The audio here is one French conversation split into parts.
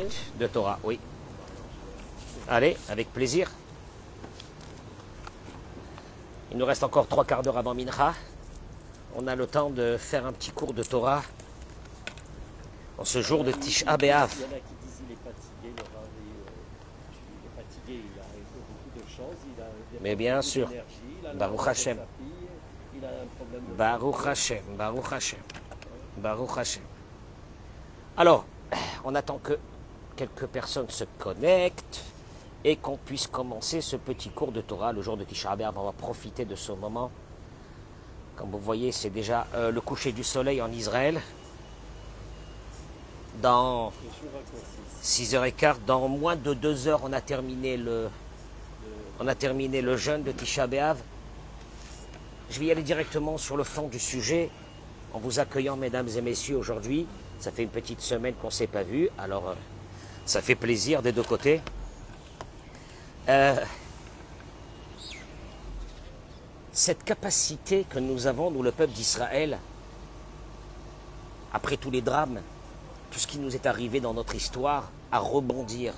minutes de Torah, oui. Allez, avec plaisir. Il nous reste encore 3 quarts d'heure avant Mincha. On a le temps de faire un petit cours de Torah en ce jour de Tisha B'Av. Il y en a qui disent qu'il est fatigué, le Rav, il est fatigué, il a fait beaucoup de choses, il a Mais bien sûr, d'énergie, il a Baruch Hashem. il a un problème de Baruch Hashem, Baruch Hashem, Baruch Hashem. Alors, on attend que quelques personnes se connectent et qu'on puisse commencer ce petit cours de Torah le jour de Tisha B'Av. On va profiter de ce moment. Comme vous voyez, c'est déjà le coucher du soleil en Israël. Dans 6h15, dans moins de 2 heures, on a terminé le jeûne de Tisha B'Av. Je vais y aller directement sur le fond du sujet, en vous accueillant, mesdames et messieurs, aujourd'hui. Ça fait une petite semaine qu'on ne s'est pas vu, alors ça fait plaisir des deux côtés. Cette capacité que nous avons, nous, le peuple d'Israël, après tous les drames, tout ce qui nous est arrivé dans notre histoire, à rebondir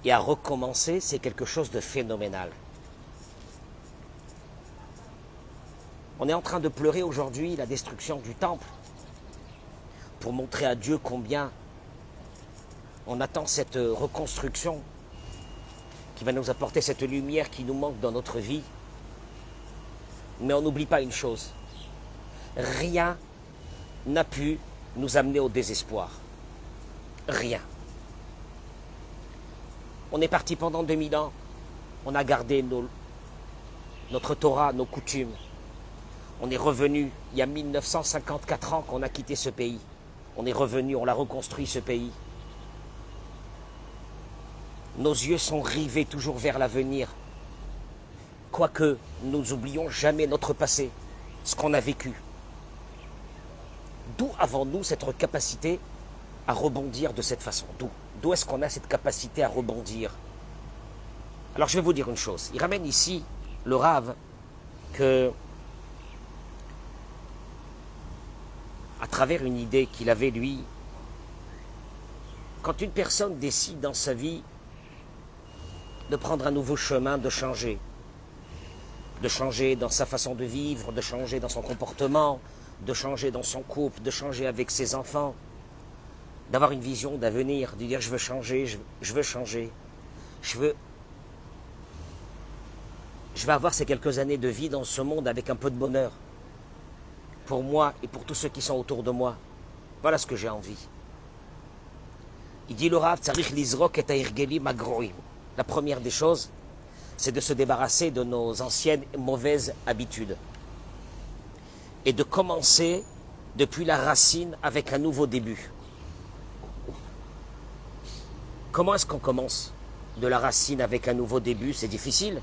et à recommencer, c'est quelque chose de phénoménal. On est en train de pleurer aujourd'hui la destruction du temple pour montrer à Dieu combien on attend cette reconstruction qui va nous apporter cette lumière qui nous manque dans notre vie. Mais on n'oublie pas une chose, rien n'a pu nous amener au désespoir. Rien. On est parti pendant 2000 ans, on a gardé notre Torah, nos coutumes. On est revenu, il y a 1954 ans qu'on a quitté ce pays. On est revenu, on l'a reconstruit ce pays. Nos yeux sont rivés toujours vers l'avenir. Quoique nous n'oublions jamais notre passé, ce qu'on a vécu. D'où avons-nous cette capacité à rebondir de cette façon? D'où est-ce qu'on a cette capacité à rebondir? Alors je vais vous dire une chose. Il ramène ici le Rav que, à travers une idée qu'il avait lui, quand une personne décide dans sa vie de prendre un nouveau chemin, de changer dans sa façon de vivre, de changer dans son comportement, de changer dans son couple, de changer avec ses enfants, d'avoir une vision d'avenir, de dire je veux changer, je veux changer, je vais avoir ces quelques années de vie dans ce monde avec un peu de bonheur, pour moi et pour tous ceux qui sont autour de moi. Voilà ce que j'ai envie. Il dit le Rav, Tzarich lizrok et ha'irgelim hagroim. La première des choses, c'est de se débarrasser de nos anciennes mauvaises habitudes et de commencer depuis la racine avec un nouveau début. Comment est-ce qu'on commence de la racine avec un nouveau début? C'est difficile,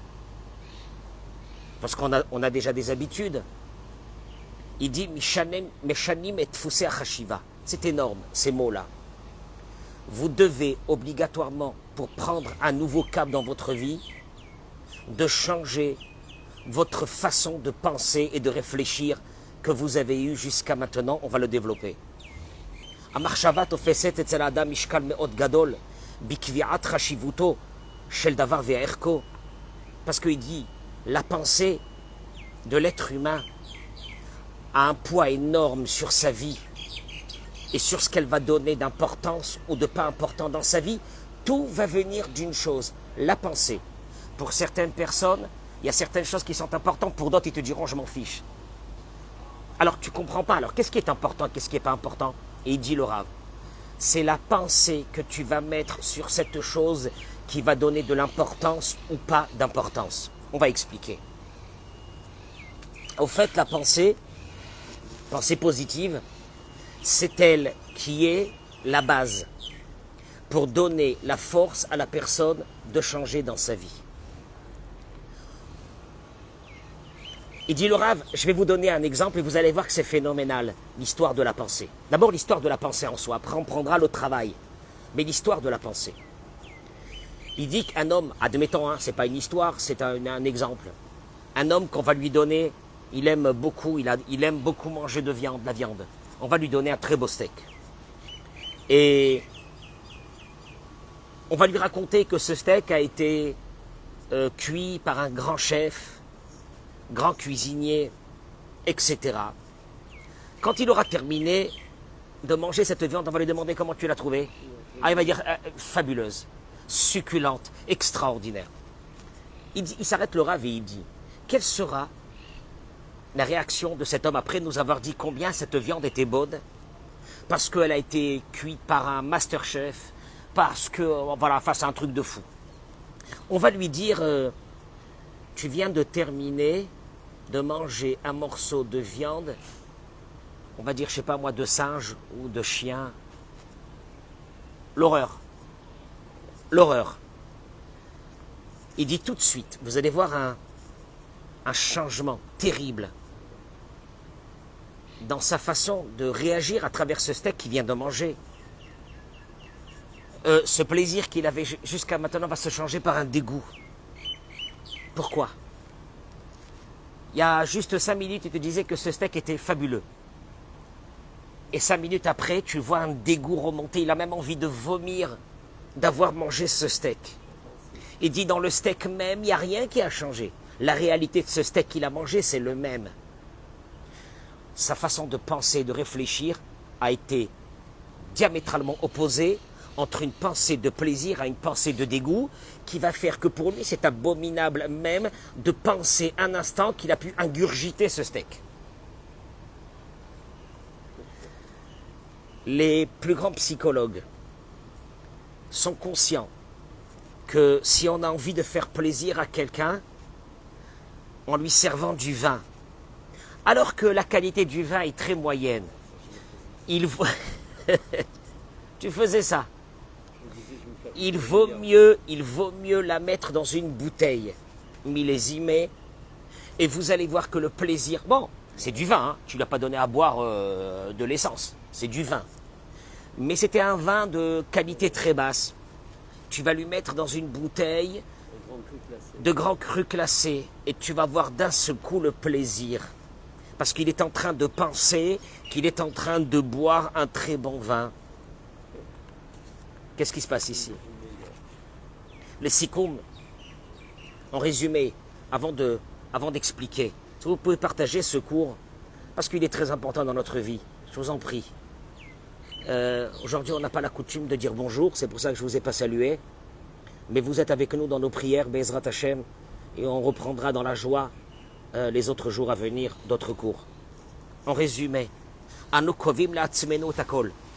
parce qu'on a déjà des habitudes. Il dit Meshanim et Tfusei Chashiva. C'est énorme, ces mots-là. Vous devez obligatoirement, pour prendre un nouveau cap dans votre vie, de changer votre façon de penser et de réfléchir que vous avez eu jusqu'à maintenant. On va le développer. Amarchavat ofeset etzel adam mishkal me'od gadol bikvi'at chashivuto shel davar ve'erko. Parce qu'il dit, la pensée de l'être humain a un poids énorme sur sa vie et sur ce qu'elle va donner d'importance ou de pas important dans sa vie. Tout va venir d'une chose, la pensée. Pour certaines personnes, il y a certaines choses qui sont importantes, pour d'autres, ils te diront je m'en fiche. Alors tu ne comprends pas, alors qu'est-ce qui est important, qu'est-ce qui n'est pas important? Et il dit le Rav, c'est la pensée que tu vas mettre sur cette chose qui va donner de l'importance ou pas d'importance. On va expliquer. Au fait, la pensée positive, c'est elle qui est la base pour donner la force à la personne de changer dans sa vie. Il dit le Rav, je vais vous donner un exemple et vous allez voir que c'est phénoménal, l'histoire de la pensée. D'abord l'histoire de la pensée en soi, après on prendra le travail, mais l'histoire de la pensée. Il dit qu'un homme, admettons, c'est pas une histoire, c'est un exemple. Un homme qu'on va lui donner, il aime beaucoup manger de la viande. On va lui donner un très beau steak. Et On va lui raconter que ce steak a été cuit par un grand chef, grand cuisinier, etc. Quand il aura terminé de manger cette viande, on va lui demander comment tu l'as trouvée. Ah, il va dire fabuleuse, succulente, extraordinaire. Il s'arrête le Rav et il dit, quelle sera la réaction de cet homme après nous avoir dit combien cette viande était bonne, parce qu'elle a été cuite par un master chef, parce que, voilà, face à un truc de fou. On va lui dire, tu viens de terminer de manger un morceau de viande, on va dire, je sais pas moi, de singe ou de chien. L'horreur. L'horreur. Il dit tout de suite, vous allez voir un changement terrible dans sa façon de réagir à travers ce steak qu'il vient de manger. Ce plaisir qu'il avait jusqu'à maintenant va se changer par un dégoût. Pourquoi? Il y a juste 5 minutes, il te disait que ce steak était fabuleux. Et 5 minutes après, tu vois un dégoût remonter. Il a même envie de vomir d'avoir mangé ce steak. Il dit dans le steak même, il n'y a rien qui a changé. La réalité de ce steak qu'il a mangé, c'est le même. Sa façon de penser, de réfléchir a été diamétralement opposée entre une pensée de plaisir à une pensée de dégoût qui va faire que pour lui, c'est abominable même de penser un instant qu'il a pu ingurgiter ce steak. Les plus grands psychologues sont conscients que si on a envie de faire plaisir à quelqu'un en lui servant du vin, alors que la qualité du vin est très moyenne, tu faisais ça. Il vaut mieux la mettre dans une bouteille millésimée et vous allez voir que le plaisir... Bon, c'est du vin, hein, tu ne l'as pas donné à boire de l'essence, c'est du vin. Mais c'était un vin de qualité très basse. Tu vas lui mettre dans une bouteille de grand cru classé et tu vas voir d'un seul coup le plaisir. Parce qu'il est en train de penser qu'il est en train de boire un très bon vin. Qu'est-ce qui se passe ici? Les sikoum, en résumé, avant d'expliquer, si vous pouvez partager ce cours, parce qu'il est très important dans notre vie, je vous en prie. Aujourd'hui, on n'a pas la coutume de dire bonjour, c'est pour ça que je ne vous ai pas salué. Mais vous êtes avec nous dans nos prières, Bezrat Hashem, et on reprendra dans la joie les autres jours à venir d'autres cours. En résumé,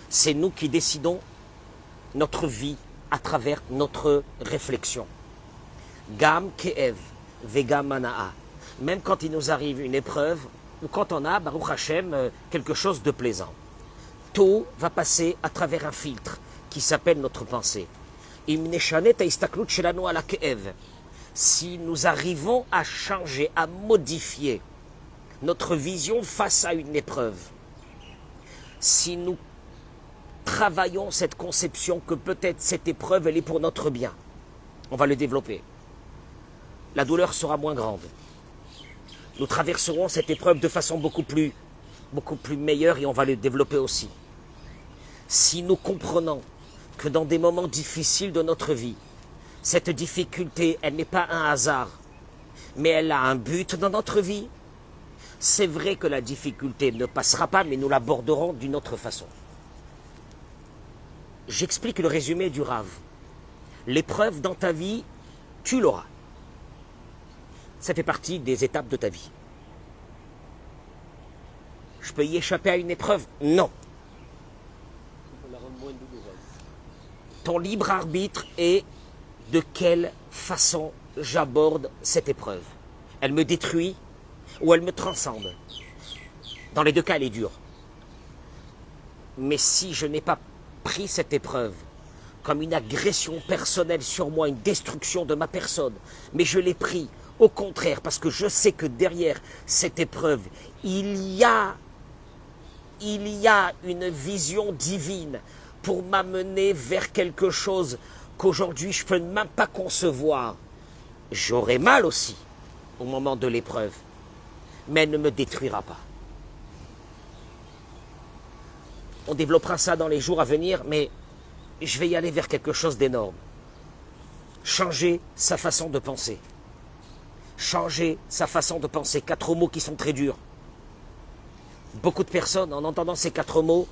c'est nous qui décidons notre vie à travers notre réflexion. Gam ke'ev vegam mana'a. Même quand il nous arrive une épreuve, ou quand on a, Baruch Hashem, quelque chose de plaisant. Tout va passer à travers un filtre qui s'appelle notre pensée. Si nous arrivons à changer, à modifier notre vision face à une épreuve, si nous travaillons cette conception que peut-être cette épreuve, elle est pour notre bien, on va le développer. La douleur sera moins grande. Nous traverserons cette épreuve de façon beaucoup plus meilleure et on va le développer aussi. Si nous comprenons que dans des moments difficiles de notre vie, cette difficulté, elle n'est pas un hasard, mais elle a un but dans notre vie, c'est vrai que la difficulté ne passera pas, mais nous l'aborderons d'une autre façon. J'explique le résumé du Rav. L'épreuve dans ta vie, tu l'auras. Ça fait partie des étapes de ta vie. Je peux y échapper à une épreuve? Non. Ton libre arbitre est de quelle façon j'aborde cette épreuve. Elle me détruit ou elle me transcende. Dans les deux cas, elle est dure. Mais si je n'ai pas pris cette épreuve comme une agression personnelle sur moi, une destruction de ma personne, mais je l'ai pris au contraire parce que je sais que derrière cette épreuve, il y a une vision divine pour m'amener vers quelque chose qu'aujourd'hui je ne peux même pas concevoir. J'aurai mal aussi au moment de l'épreuve, mais elle ne me détruira pas. On développera ça dans les jours à venir, mais je vais y aller vers quelque chose d'énorme. changer sa façon de penser. Changer sa façon de penser. 4 mots qui sont très durs. Beaucoup de personnes, en entendant ces 4 mots,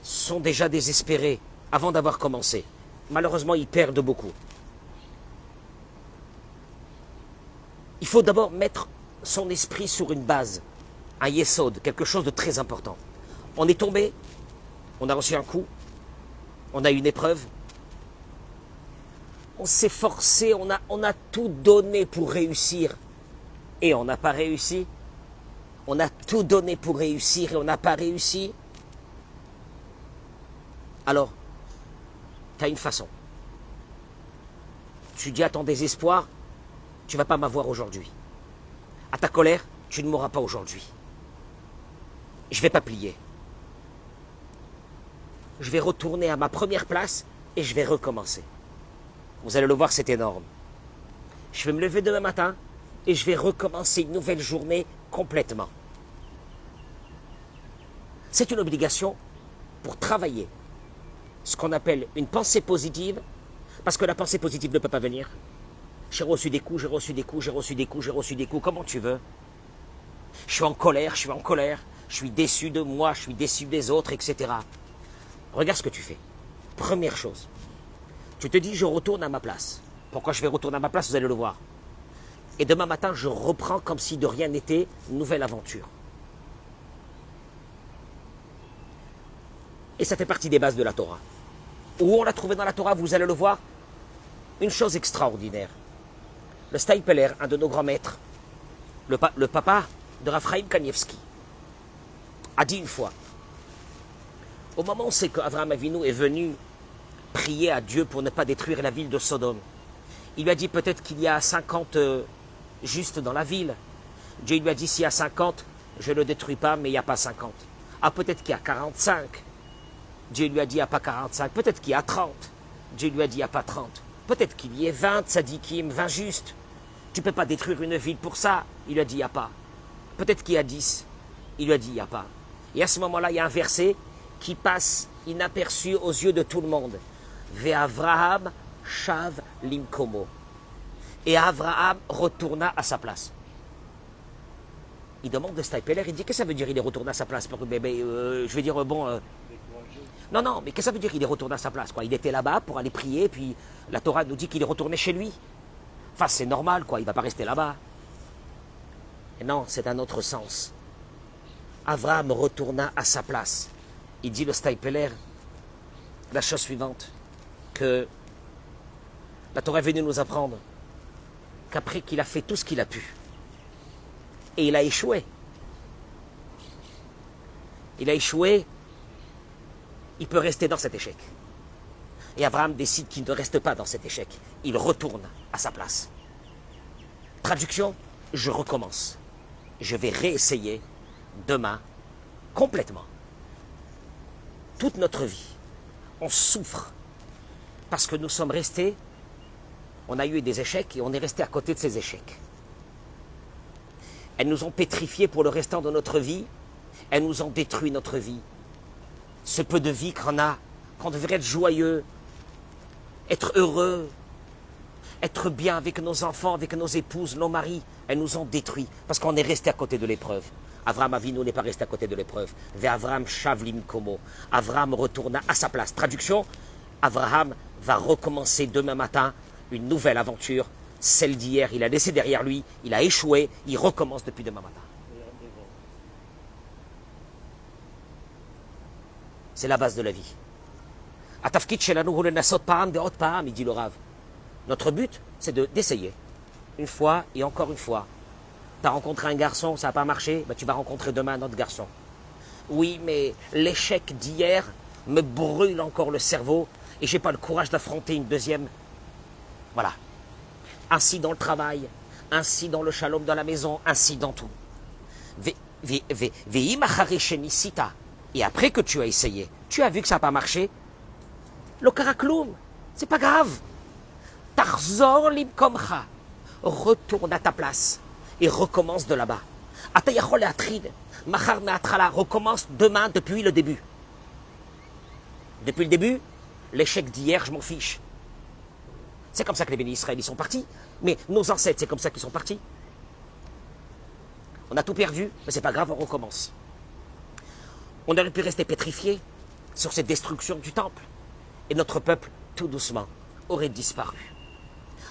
sont déjà désespérées avant d'avoir commencé. Malheureusement, ils perdent beaucoup. Il faut d'abord mettre son esprit sur une base, un yesod, quelque chose de très important. On est tombé, on a reçu un coup, on a eu une épreuve, on s'est forcé, on a tout donné pour réussir et on n'a pas réussi. On a tout donné pour réussir et on n'a pas réussi. Alors, tu as une façon. Tu dis à ton désespoir, tu ne vas pas m'avoir aujourd'hui. À ta colère, tu ne m'auras pas aujourd'hui. Je ne vais pas plier. Je vais retourner à ma première place et je vais recommencer. Vous allez le voir, c'est énorme. Je vais me lever demain matin et je vais recommencer une nouvelle journée complètement. C'est une obligation pour travailler ce qu'on appelle une pensée positive, parce que la pensée positive ne peut pas venir. J'ai reçu des coups, j'ai reçu des coups, j'ai reçu des coups, j'ai reçu des coups, comment tu veux? Je suis en colère, je suis déçu de moi, je suis déçu des autres, etc. Regarde ce que tu fais. Première chose, tu te dis je retourne à ma place. Pourquoi je vais retourner à ma place? Vous allez le voir. Et demain matin, je reprends comme si de rien n'était, une nouvelle aventure. Et ça fait partie des bases de la Torah. Où on l'a trouvé dans la Torah, vous allez le voir, une chose extraordinaire. Le Steipeler, un de nos grands maîtres, le papa de Raphaïm Kanievski, a dit une fois, au moment où c'est qu'Avraham Avinu est venu prier à Dieu pour ne pas détruire la ville de Sodome, il lui a dit peut-être qu'il y a 50 justes dans la ville. Dieu lui a dit s'il y a 50, je ne le détruis pas, mais il n'y a pas 50. Ah, peut-être qu'il y a 45. Dieu lui a dit il n'y a pas 45. Peut-être qu'il y a 30. Dieu lui a dit il n'y a pas 30. Peut-être qu'il y ait 20 tzadikim, 20 justes. Tu ne peux pas détruire une ville pour ça. Il lui a dit il n'y a pas. Peut-être qu'il y a 10. Il lui a dit il n'y a pas. Et à ce moment-là, il y a un verset qui passe inaperçu aux yeux de tout le monde. Ve'Avraham shav limkomo. Et Avraham retourna à sa place. Il demande de Steipeler, il dit qu'est-ce que ça veut dire il est retourné à sa place? Je vais dire bon. Non, mais qu'est-ce que ça veut dire il est retourné à sa place, quoi? Il était là-bas pour aller prier, puis la Torah nous dit qu'il est retourné chez lui. Enfin, c'est normal, quoi, il ne va pas rester là-bas. Et non, c'est un autre sens. Avraham retourna à sa place. Il dit le Steipeler la chose suivante, que la Torah est venue nous apprendre qu'après qu'il a fait tout ce qu'il a pu, et il a échoué. Il a échoué, il peut rester dans cet échec. Et Abraham décide qu'il ne reste pas dans cet échec. Il retourne à sa place. Traduction, je recommence. Je vais réessayer demain complètement. Toute notre vie, on souffre parce que nous sommes restés, on a eu des échecs et on est resté à côté de ces échecs. Elles nous ont pétrifiés pour le restant de notre vie. Elles nous ont détruit notre vie. Ce peu de vie qu'on a, qu'on devrait être joyeux, être heureux, être bien avec nos enfants, avec nos épouses, nos maris, elles nous ont détruits parce qu'on est resté à côté de l'épreuve. Avraham Avinu n'est pas resté à côté de l'épreuve. Ve'Avram shavlim komo. Avraham retourna à sa place. Traduction, Avraham va recommencer demain matin une nouvelle aventure. Celle d'hier, il a laissé derrière lui, il a échoué, il recommence depuis demain matin. C'est la base de la vie. Atafkit shelanu hu lenasot pa'am ve'ot pa'am, il dit le Rav. Notre but, c'est d'essayer. Une fois et encore une fois. Tu as rencontré un garçon, ça n'a pas marché, ben tu vas rencontrer demain un autre garçon. Oui, mais l'échec d'hier me brûle encore le cerveau et je n'ai pas le courage d'affronter une deuxième. Voilà. Ainsi dans le travail, ainsi dans le shalom dans la maison, ainsi dans tout. Et après que tu as essayé, tu as vu que ça n'a pas marché, le karakloum, c'est pas grave. Tarzor limkomcha, retourne à ta place et recommence de là-bas. Atayachol et atrid, machar me'atrala, recommence demain depuis le début. Depuis le début, l'échec d'hier, je m'en fiche. C'est comme ça que les bénis Israël, ils sont partis. Mais nos ancêtres, c'est comme ça qu'ils sont partis. On a tout perdu, mais c'est pas grave, on recommence. On aurait pu rester pétrifié sur cette destruction du temple. Et notre peuple, tout doucement, aurait disparu.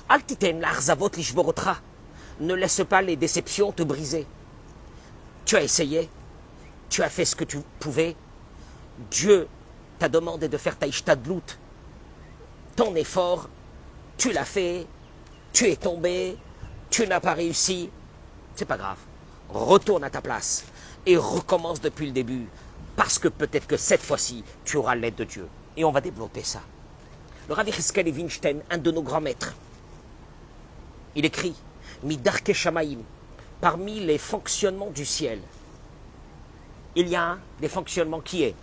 Altiten l'arzavot lishborotra. Ne laisse pas les déceptions te briser. Tu as essayé, tu as fait ce que tu pouvais. Dieu t'a demandé de faire ta ishtadlout. Ton effort, tu l'as fait, tu es tombé, tu n'as pas réussi. C'est pas grave. Retourne à ta place et recommence depuis le début. Parce que peut-être que cette fois-ci, tu auras l'aide de Dieu. Et on va développer ça. Le Rav Yecheskel Evinstein, un de nos grands maîtres, il écrit Midarke Shamaim, parmi les fonctionnements du ciel, il y a un des fonctionnements qui est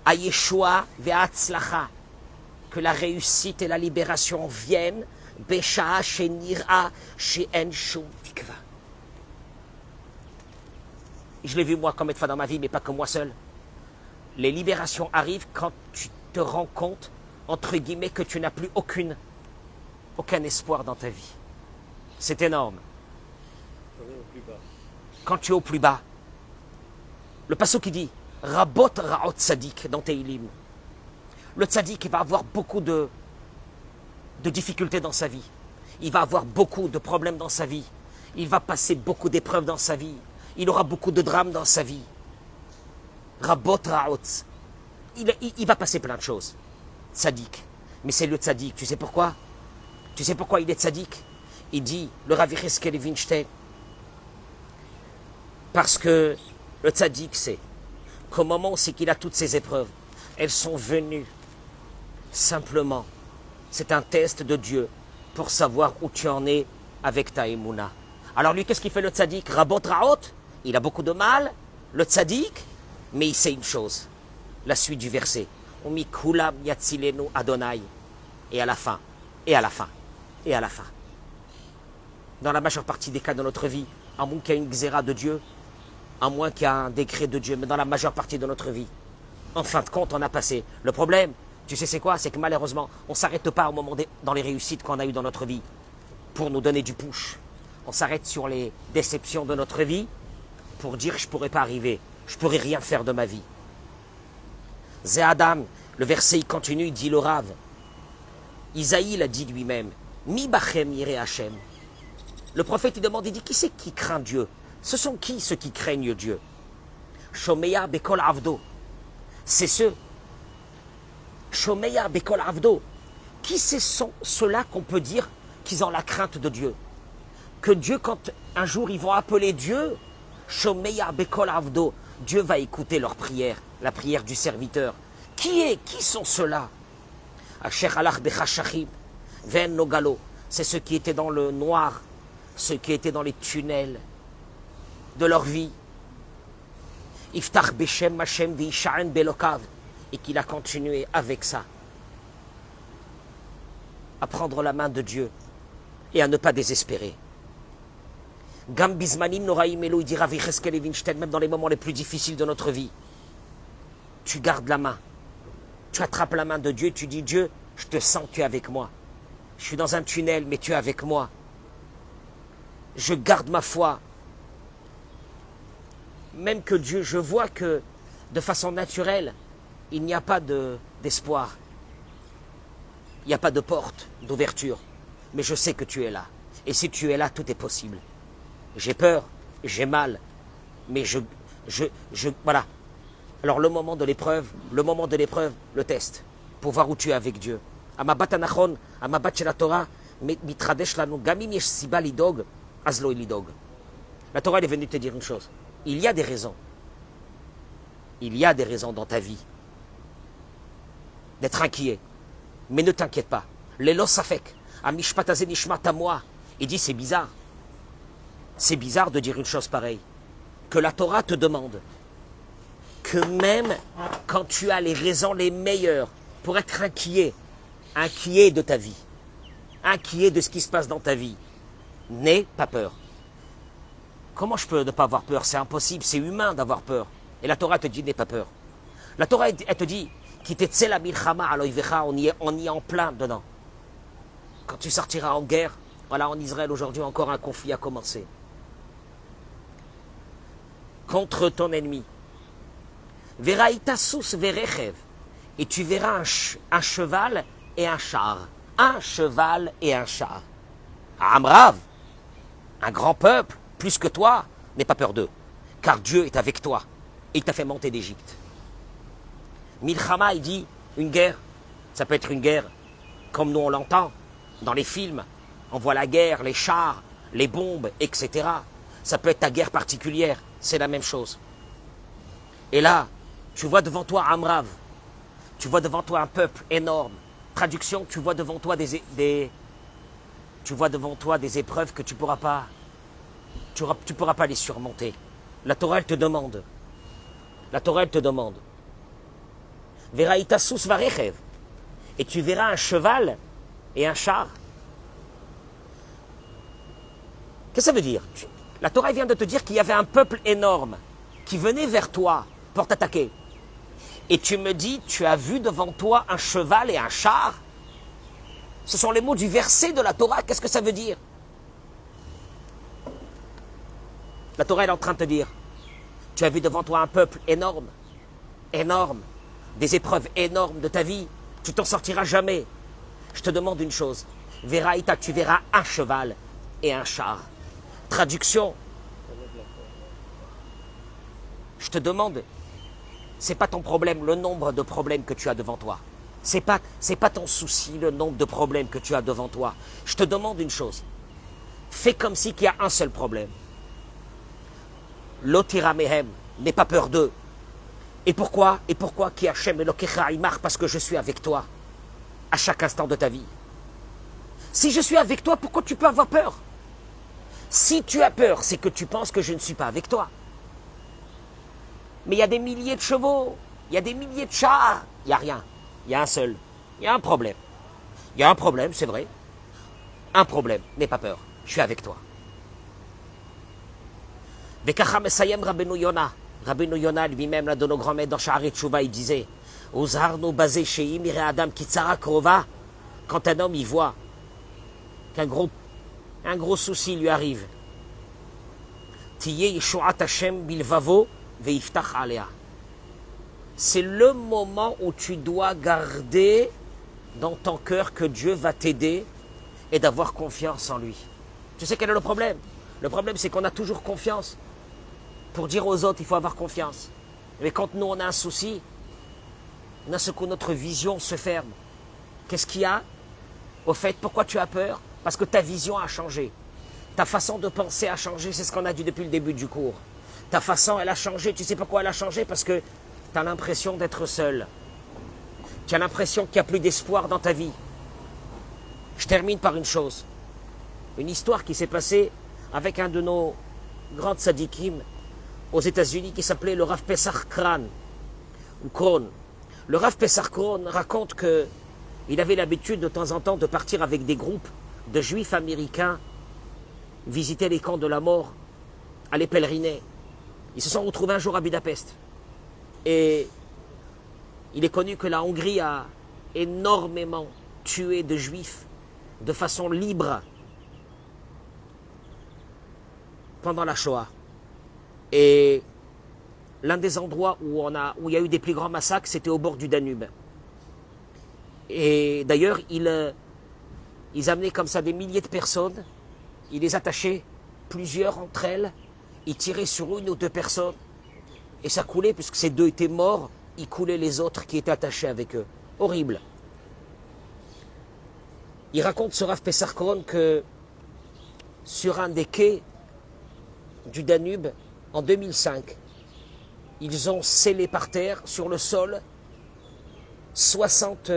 Ayeshua ve'atzlacha, que la réussite et la libération viennent Besha'a shenira she'en shum tikva. Je l'ai vu moi comme une fois dans ma vie, mais pas que moi seul. Les libérations arrivent quand tu te rends compte, entre guillemets, que tu n'as plus aucun espoir dans ta vie. C'est énorme. Quand tu es au plus bas, le passage qui dit Rabot Ra'ot Tzadik dans Teilim. Le Tzadik, il va avoir beaucoup de difficultés dans sa vie. Il va avoir beaucoup de problèmes dans sa vie. Il va passer beaucoup d'épreuves dans sa vie. Il aura beaucoup de drames dans sa vie. Rabot Ra'ot. Il va passer plein de choses. Tzadik. Mais c'est le Tzadik. Tu sais pourquoi? Tu sais pourquoi il est Tzadik? Il dit, le Rav Yecheskel Evinstein, parce que le Tzadik sait qu'au moment où c'est qu'il a toutes ces épreuves, elles sont venues simplement. C'est un test de Dieu pour savoir où tu en es avec ta Emouna. Alors lui, qu'est-ce qu'il fait le Tzadik? Rabot Ra'ot. Il a beaucoup de mal, le Tzadik, mais il sait une chose. La suite du verset. Umikulam yatzilenu Adonai. Et à la fin, et à la fin, et à la fin. Dans la majeure partie des cas de notre vie, à moins qu'il y ait une xéra de Dieu, à moins qu'il y ait un décret de Dieu, mais dans la majeure partie de notre vie, en fin de compte, on a passé. Le problème, tu sais c'est quoi? C'est que malheureusement, on ne s'arrête pas au moment dans les réussites qu'on a eues dans notre vie pour nous donner du push. On s'arrête sur les déceptions de notre vie pour dire je ne pourrais pas arriver, je ne pourrais rien faire de ma vie. Zé Adam, le verset il continue, il dit le Rav. Isaïe l'a dit lui-même, Mi bachem yireh Hashem. Le prophète il demande, il dit qui c'est qui craint Dieu? Ce sont qui ceux qui craignent Dieu? Shomeya bekol avdo. C'est ceux. Shomeya bekol avdo. Qui sont ceux-là qu'on peut dire qu'ils ont la crainte de Dieu? Que Dieu, quand un jour ils vont appeler Dieu, Shomeya bekol avdo, Dieu va écouter leur prière, la prière du serviteur. Qui sont ceux-là? Asher alach bechashachim, ven nogalo. C'est ceux qui étaient dans le noir, ceux qui étaient dans les tunnels de leur vie. Iftach beshem Hashem v'isha'en belokav. Et qu'il a continué avec ça. À prendre la main de Dieu et à ne pas désespérer. Gam bizmanim noraim elo, il dit Rav Yecheskel Evinstein, même dans les moments les plus difficiles de notre vie, tu gardes la main. Tu attrapes la main de Dieu et tu dis Dieu, je te sens, tu es avec moi. Je suis dans un tunnel, mais tu es avec moi. Je garde ma foi. Même que Dieu, je vois que de façon naturelle, il n'y a pas d'espoir. Il n'y a pas de porte d'ouverture. Mais je sais que tu es là. Et si tu es là, tout est possible. J'ai peur, j'ai mal, mais voilà. Alors le moment de l'épreuve, le test, pour voir où tu es avec Dieu. Amabat anachon, amabat shel Torah, mitradesh lanu, gamim yesh siba lidog, azlo lidog. La Torah elle est venue te dire une chose. Il y a des raisons. Il y a des raisons dans ta vie d'être inquiet. Mais ne t'inquiète pas. Lelo safek, amishpat azeh nishmat moi. Il dit c'est bizarre. C'est bizarre de dire une chose pareille. Que la Torah te demande que même quand tu as les raisons les meilleures pour être inquiet de ta vie, inquiet de ce qui se passe dans ta vie, n'aie pas peur. Comment je peux ne pas avoir peur? C'est impossible, c'est humain d'avoir peur. Et la Torah te dit n'aie pas peur. La Torah elle te dit on y est en plein dedans. quand tu sortiras en guerre, voilà, en Israël aujourd'hui encore un conflit a commencé. Contre ton ennemi. Veraïtasus verechev. Et tu verras un cheval et un char. Un cheval et un char. Amrav, un grand peuple, plus que toi, n'aie pas peur d'eux. Car Dieu est avec toi. Et il t'a fait monter d'Égypte. Milchama, il dit, une guerre, ça peut être une guerre comme nous on l'entend dans les films. On voit la guerre, les chars, les bombes, etc. Ça peut être ta guerre particulière, c'est la même chose. Et là, tu vois devant toi Amrav, tu vois devant toi un peuple énorme. Traduction, tu vois devant toi des épreuves que tu pourras pas les surmonter. La Torah, elle te demande. Veraïtasus varechev. Et tu verras un cheval et un char. Qu'est-ce que ça veut dire? La Torah vient de te dire qu'il y avait un peuple énorme qui venait vers toi pour t'attaquer. Et tu me dis, tu as vu devant toi un cheval et un char? Ce sont les mots du verset de la Torah. Qu'est-ce que ça veut dire? La Torah est en train de te dire, tu as vu devant toi un peuple énorme, des épreuves énormes de ta vie. Tu t'en sortiras jamais. Je te demande une chose. Veraïta, tu verras un cheval et un char. Traduction. Je te demande, c'est pas ton problème, le nombre de problèmes que tu as devant toi. C'est pas ton souci, le nombre de problèmes que tu as devant toi. Je te demande une chose. Fais comme si qu'il y a un seul problème. L'otira mehem, n'aie pas peur d'eux. Et pourquoi qui Hachem Elokecha imar, parce que je suis avec toi à chaque instant de ta vie. Si je suis avec toi, pourquoi tu peux avoir peur? Si tu as peur, c'est que tu penses que je ne suis pas avec toi. Mais il y a des milliers de chevaux, il y a des milliers de chars, il n'y a rien. Il y a un seul. Il y a un problème. Il y a un problème, c'est vrai. Un problème, n'aie pas peur, je suis avec toi. Vekacha Mesayem Rabbeinu Yona. Rabbeinu Yona lui-même, l'un de nos grands-maîtres dans Sha'arei Tshuva, il disait Ozarno basé sheim ire adam kitzara krova. Quand un homme y voit qu'un gros souci lui arrive, Tiye Yeshuat Hashem bilvavo veiftach alea. C'est le moment où tu dois garder dans ton cœur que Dieu va t'aider et d'avoir confiance en lui. Tu sais quel est le problème? Le problème, c'est qu'on a toujours confiance. Pour dire aux autres, il faut avoir confiance. Mais quand nous, on a un souci, d'un seul coup, notre vision se ferme. Qu'est-ce qu'il y a? Au fait, pourquoi tu as peur? Parce que ta vision a changé. Ta façon de penser a changé, c'est ce qu'on a dit depuis le début du cours. Ta façon, elle a changé. Tu sais pourquoi elle a changé? Parce que tu as l'impression d'être seul. Tu as l'impression qu'il n'y a plus d'espoir dans ta vie. Je termine par une chose. Une histoire qui s'est passée avec un de nos grands tzadikim aux États-Unis qui s'appelait le Rav Pesach Krohn. Le Rav Pesach Krohn raconte qu'il avait l'habitude de temps en temps de partir avec des groupes de juifs américains visiter les camps de la mort, aller pèleriner. Ils se sont retrouvés un jour à Budapest. Et il est connu que la Hongrie a énormément tué de juifs de façon libre pendant la Shoah. Et l'un des endroits où il y a eu des plus grands massacres, c'était au bord du Danube. Et d'ailleurs, ils amenaient comme ça des milliers de personnes, ils les attachaient, plusieurs entre elles, ils tiraient sur une ou deux personnes, et ça coulait, puisque ces deux étaient morts, ils coulaient les autres qui étaient attachés avec eux. Horrible. Il raconte ce Rav Pesach Krohn que sur un des quais du Danube, en 2005, ils ont scellé par terre, sur le sol, 60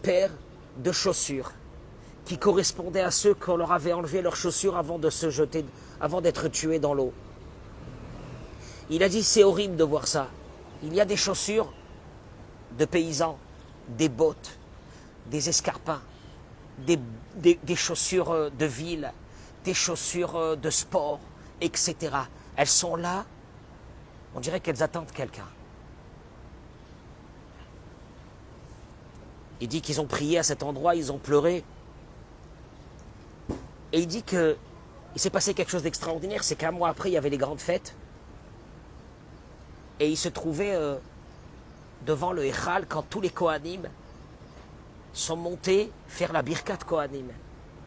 paires de chaussures qui correspondaient à ceux qu'on leur avait enlevé leurs chaussures avant de se jeter, avant d'être tués dans l'eau. Il a dit, c'est horrible de voir ça. Il y a des chaussures de paysans, des bottes, des escarpins, des chaussures de ville, des chaussures de sport, etc. Elles sont là, on dirait qu'elles attendent quelqu'un. Il dit qu'ils ont prié à cet endroit, ils ont pleuré. Et il dit que il s'est passé quelque chose d'extraordinaire, c'est qu'un mois après, il y avait les grandes fêtes. Et il se trouvait devant le Echal quand tous les Kohanim sont montés faire la Birkat Kohanim.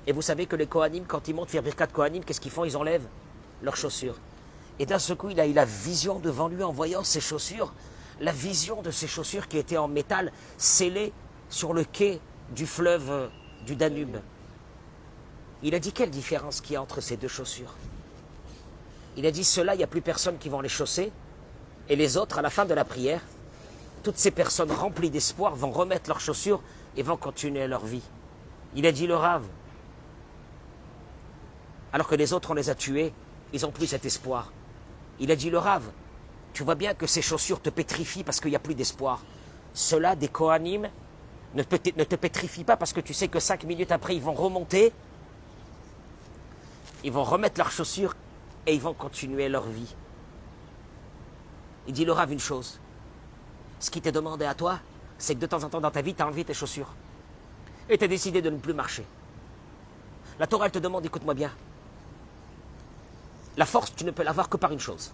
Et vous savez que les Kohanim, quand ils montent faire Birkat Kohanim, qu'est-ce qu'ils font? Ils enlèvent leurs chaussures. Et d'un seul coup, il a eu la vision devant lui en voyant ses chaussures, la vision de ses chaussures qui étaient en métal scellées sur le quai du fleuve du Danube. Il a dit quelle différence qu'il y a entre ces deux chaussures. Il a dit ceux-là, il n'y a plus personne qui vont les chausser. Et les autres, à la fin de la prière, toutes ces personnes remplies d'espoir vont remettre leurs chaussures et vont continuer leur vie. Il a dit le Rav, alors que les autres, on les a tués, ils n'ont plus cet espoir. Il a dit le Rav, tu vois bien que ces chaussures te pétrifient parce qu'il n'y a plus d'espoir. Ceux-là, des Kohanim, ne te pétrifient pas parce que tu sais que 5 minutes après, ils vont remonter, ils vont remettre leurs chaussures et ils vont continuer leur vie. Il dit le Rav une chose, ce qui t'est demandé à toi, c'est que de temps en temps dans ta vie, tu as enlevé tes chaussures. Et tu as décidé de ne plus marcher. La Torah, elle te demande, écoute-moi bien, la force, tu ne peux l'avoir que par une chose,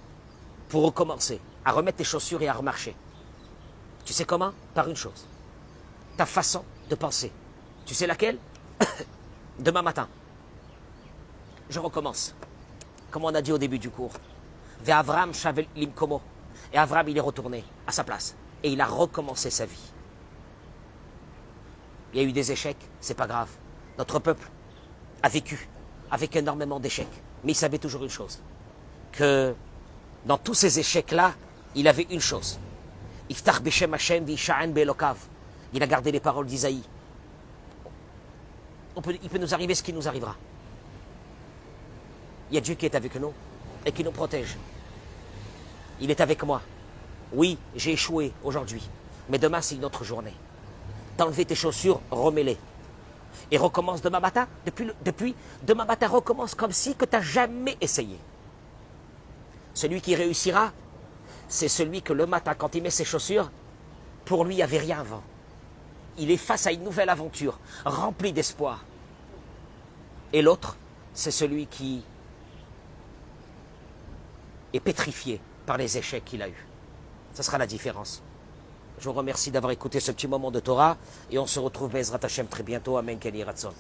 pour recommencer, à remettre tes chaussures et à remarcher. Tu sais comment? Par une chose, ta façon de penser. Tu sais laquelle? Demain matin, je recommence, comme on a dit au début du cours. Ve Avram shavel limkomo. Et Avram, il est retourné à sa place. Et il a recommencé sa vie. Il y a eu des échecs, c'est pas grave. Notre peuple a vécu avec énormément d'échecs. Mais il savait toujours une chose. Que dans tous ces échecs-là, il avait une chose. Iftach b'shem Hashem v'isha'en be'elokav. Il a gardé les paroles d'Isaïe. Il peut nous arriver ce qui nous arrivera. Il y a Dieu qui est avec nous et qui nous protège. Il est avec moi. Oui, j'ai échoué aujourd'hui. Mais demain, c'est une autre journée. T'as enlevé tes chaussures, remets-les. Et recommence demain matin. Depuis demain matin, recommence comme si que tu n'as jamais essayé. Celui qui réussira, c'est celui que le matin, quand il met ses chaussures, pour lui, il n'y avait rien avant. Il est face à une nouvelle aventure, remplie d'espoir. Et l'autre, c'est celui qui est pétrifié par les échecs qu'il a eus. Ça sera la différence. Je vous remercie d'avoir écouté ce petit moment de Torah et on se retrouve Bezrat Hashem très bientôt. Amen. Ken Yiratzon.